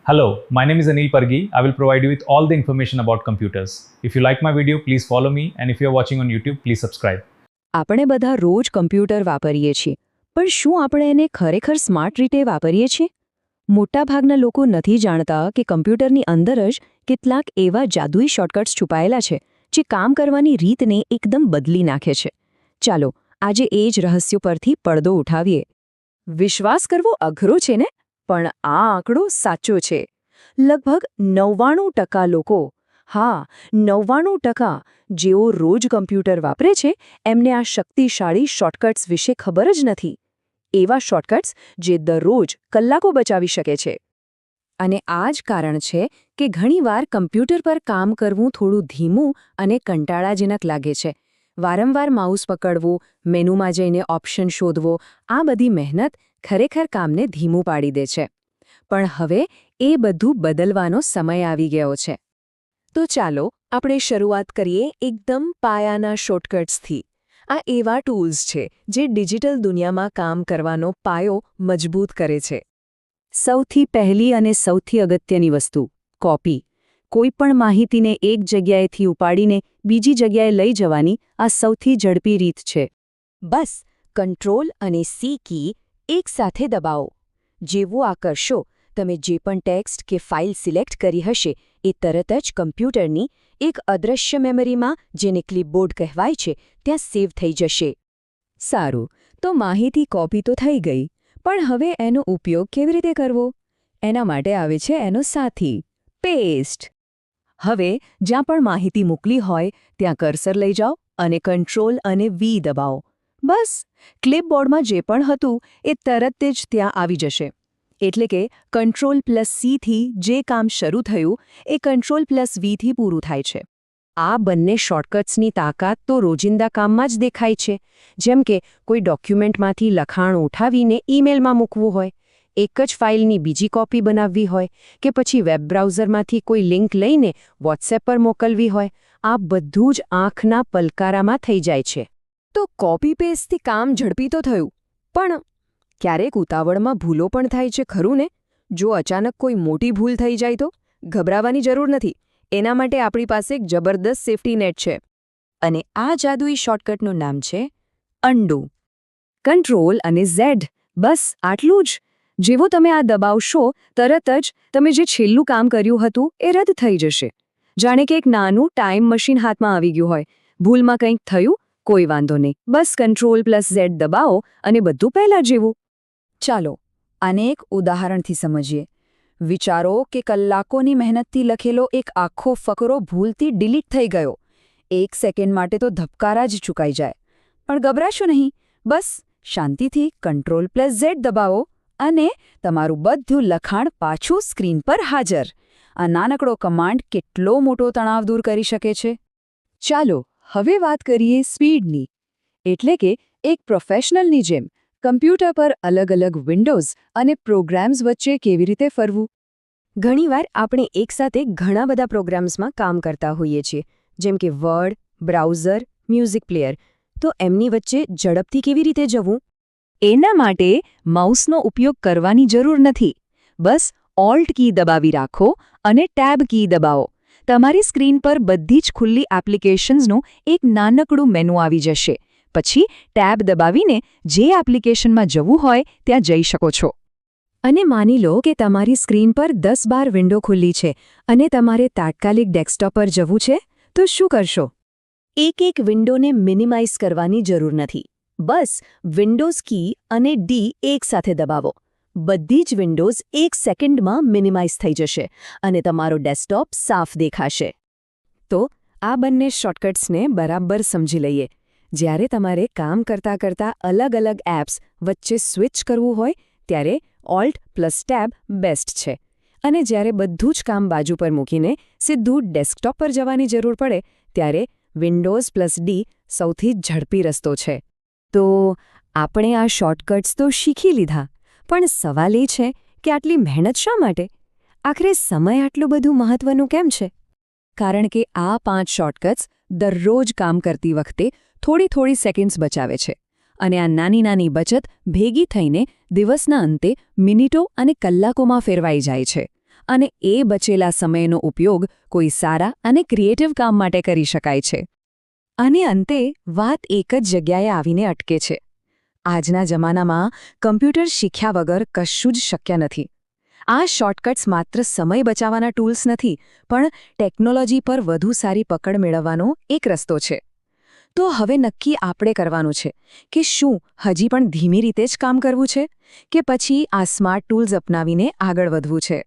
Hello, my name is Anil Pargi. I will provide you with all the information about computers. If you like my video, please follow me, and if you are watching on YouTube, please subscribe. આપણે બધા રોજ computer વાપરીએ છીએ પણ શું આપણે એને ખરેખર સ્માર્ટ રીતે વાપરીએ છીએ? મોટાભાગના લોકો નથી જાણતા કે કમ્પ્યુટરની અંદર જ કેટલાક એવા જાદુઈ શોર્ટકટ્સ છુપાયેલા છે જે કામ કરવાની રીતને એકદમ બદલી નાખે છે. ચાલો આજે એ જ રહસ્યો પરથી પડદો ઉઠાવીએ. વિશ્વાસ કરવો અઘરો છે ને, પણ આ આંકડો સાચો છે. લગભગ 99% લોકો, હા 99% જેઓ રોજ કમ્પ્યુટર વાપરે છે એમને આ શક્તિશાળી શોર્ટકટ્સ વિશે ખબર જ નથી. એવા શોર્ટકટ્સ જે દરરોજ કલાકો બચાવી શકે છે. અને આ જ કારણ છે કે ઘણીવાર કમ્પ્યુટર પર કામ કરવું થોડું ધીમું અને કંટાળાજનક લાગે છે. વારંવાર માઉસ પકડવું, મેનુમાં જઈને ઓપ્શન શોધવો, આ બધી મહેનત ખરેખર કામને ધીમું પાડી દે છે. પણ હવે એ બધું બદલવાનો સમય આવી ગયો છે. તો ચાલો આપણે શરૂઆત કરીએ એકદમ પાયાના શોર્ટકટ્સથી. આ એવા ટૂલ્સ છે જે ડિજિટલ દુનિયામાં કામ કરવાનો પાયો મજબૂત કરે છે. સૌથી પહેલી અને સૌથી અગત્યની વસ્તુ કોપી. કોઈપણ માહિતીને એક જગ્યાએથી ઉપાડીને બીજી જગ્યાએ લઈ જવાની આ સૌથી ઝડપી રીત છે. બસ કંટ્રોલ અને સી કી એકસાથે દબાવો. જેવું આ કરશો, તમે જે પણ ટેક્સ્ટ કે ફાઇલ સિલેક્ટ કરી હશે એ તરત જ કમ્પ્યુટરની એક અદૃશ્ય મેમરીમાં, જેને ક્લિપબોર્ડ કહેવાય છે, ત્યાં સેવ થઈ જશે. સારું, તો માહિતી કોપી તો થઈ ગઈ, પણ હવે એનો ઉપયોગ કેવી રીતે કરવો? એના માટે આવે છે એનો સાથી, પેસ્ટ. હવે જ્યાં પણ માહિતી મોકલી હોય ત્યાં કર્સર લઈ જાઓ અને કંટ્રોલ અને વી દબાવો. બસ ક્લિપબોર્ડમાં જે પણ હતું એ તરત જ ત્યાં આવી જશે. એટલે કે કંટ્રોલ પ્લસ સીથી જે કામ શરૂ થયું એ કંટ્રોલ પ્લસ વીથી પૂરું થાય છે. આ બંને શોર્ટકટ્સની તાકાત તો રોજિંદા કામમાં જ દેખાય છે. જેમ કે કોઈ ડોક્યુમેન્ટમાંથી લખાણ ઉઠાવીને ઈમેલમાં મૂકવું હોય, એક જ ફાઇલની બીજી કોપી બનાવવી હોય, કે પછી વેબ બ્રાઉઝરમાંથી કોઈ લિંક લઈને વોટ્સએપ પર મોકલવી હોય, આ બધું જ આંખના પલકારામાં થઈ જાય છે. તો કોપી પેસ્ટથી કામ ઝડપી તો થયું, પણ ક્યારેક ઉતાવળમાં ભૂલો પણ થાય છે ખરું ને? જો અચાનક કોઈ મોટી ભૂલ થઈ જાય તો ગભરાવાની જરૂર નથી. એના માટે આપણી પાસે એક જબરદસ્ત સેફટી નેટ છે. અને આ જાદુઈ શોર્ટકટનું નામ છે અન્ડુ. કંટ્રોલ અને ઝેડ, બસ આટલું જ. જેવો તમે આ દબાવશો તરત જ તમે જે છેલ્લું કામ કર્યું હતું એ રદ થઈ જશે. જાણે કે એક નાનું ટાઈમ મશીન હાથમાં આવી ગયું હોય. ભૂલમાં કંઈક થયું, કોઈ વાંધો નહીં, બસ કંટ્રોલ પ્લસ ઝેડ દબાવો અને બધું પહેલાં જેવું. ચાલો આને એક ઉદાહરણથી સમજીએ. વિચારો કે કલાકોની મહેનતથી લખેલો એક આખો ફકરો ભૂલથી ડિલીટ થઈ ગયો. 1 સેકન્ડ માટે તો ધબકારા જ ચૂકાઈ જાય. પણ ગભરાશો નહીં, બસ શાંતિથી કંટ્રોલ પ્લસ ઝેડ દબાવો અને તમારું બધું લખાણ પાછું સ્ક્રીન પર હાજર. આ નાનકડો કમાન્ડ કેટલો મોટો તણાવ દૂર કરી શકે છે. ચાલો હવે વાત કરીએ સ્પીડની. એટલે કે એક પ્રોફેશનલની જેમ કમ્પ્યુટર પર અલગ-અલગ વિન્ડોઝ અને પ્રોગ્રામ્સ વચ્ચે કેવી રીતે ફરવું? ઘણીવાર આપણે એકસાથે ઘણા બધા પ્રોગ્રામ્સમાં કામ કરતા હોઈએ છીએ, જેમ કે વર્ડ, બ્રાઉઝર, મ્યુઝિક પ્લેયર. તો એમની વચ્ચે ઝડપથી કેવી રીતે જવું? એના માટે માઉસનો ઉપયોગ કરવાની જરૂર નથી. બસ ઓલ્ટ કી દબાવી રાખો અને ટેબ કી દબાવો. તમારી સ્ક્રીન પર બધી જ ખુલ્લી એપ્લિકેશન્સનું એક નાનકડું મેનુ આવી જશે. પછી ટેબ દબાવીને જે એપ્લિકેશનમાં જવું હોય ત્યાં જઈ શકો છો. અને માની લો કે તમારી સ્ક્રીન પર 10-12 વિન્ડો ખુલ્લી છે અને તમારે તાત્કાલિક ડેસ્કટોપ પર જવું છે, તો શું કરશો? એક વિન્ડોને મિનિમાઇઝ કરવાની જરૂર નથી. બસ વિન્ડોઝ કી અને ડી એકસાથે દબાવો. બધી જ વિન્ડોઝ 1 સેકન્ડમાં મિનિમાઇઝ થઈ જશે અને તમારો ડેસ્કટોપ સાફ દેખાશે. તો આ બંને શોર્ટકટ્સને બરાબર સમજી લઈએ. જ્યારે તમારે કામ કરતાં કરતાં અલગ-અલગ એપ્સ વચ્ચે સ્વિચ કરવું હોય ત્યારે ઓલ્ટ પ્લસ ટેબ બેસ્ટ છે. અને જ્યારે બધું જ કામ બાજુ પર મૂકીને સીધું ડેસ્કટોપ પર જવાની જરૂર પડે ત્યારે વિન્ડોઝ પ્લસ ડી સૌથી ઝડપી રસ્તો છે. તો આપણે આ શોર્ટકટ્સ તો શીખી લીધા, પણ સવાલ એ છે કે આટલી મહેનત શા માટે? આખરે સમય આટલું બધું મહત્વનું કેમ છે? કારણ કે આ 5 શોર્ટકટ્સ દરરોજ કામ કરતી વખતે થોડી સેકન્ડ્સ બચાવે છે. અને આ નાની નાની બચત ભેગી થઈને દિવસના અંતે મિનિટો અને કલાકોમાં ફેરવાઈ જાય છે. અને એ બચેલા સમયનો ઉપયોગ કોઈ સારા અને ક્રિએટિવ કામ માટે કરી શકાય છે. અને અંતે વાત એક જ જગ્યાએ આવીને અટકે છે. આજના જમાનામાં કમ્પ્યુટર શીખ્યા વગર કશું જ શક્ય નથી. આ શોર્ટકટ્સ માત્ર સમય બચાવવાના ટૂલ્સ નથી, પણ ટેકનોલોજી પર વધુ સારી પકડ મેળવવાનો એક રસ્તો છે. તો હવે નક્કી આપણે કરવાનું છે કે શું હજી પણ ધીમી રીતે જ કામ કરવું છે કે પછી આ સ્માર્ટ ટૂલ્સ અપનાવીને આગળ વધવું છે.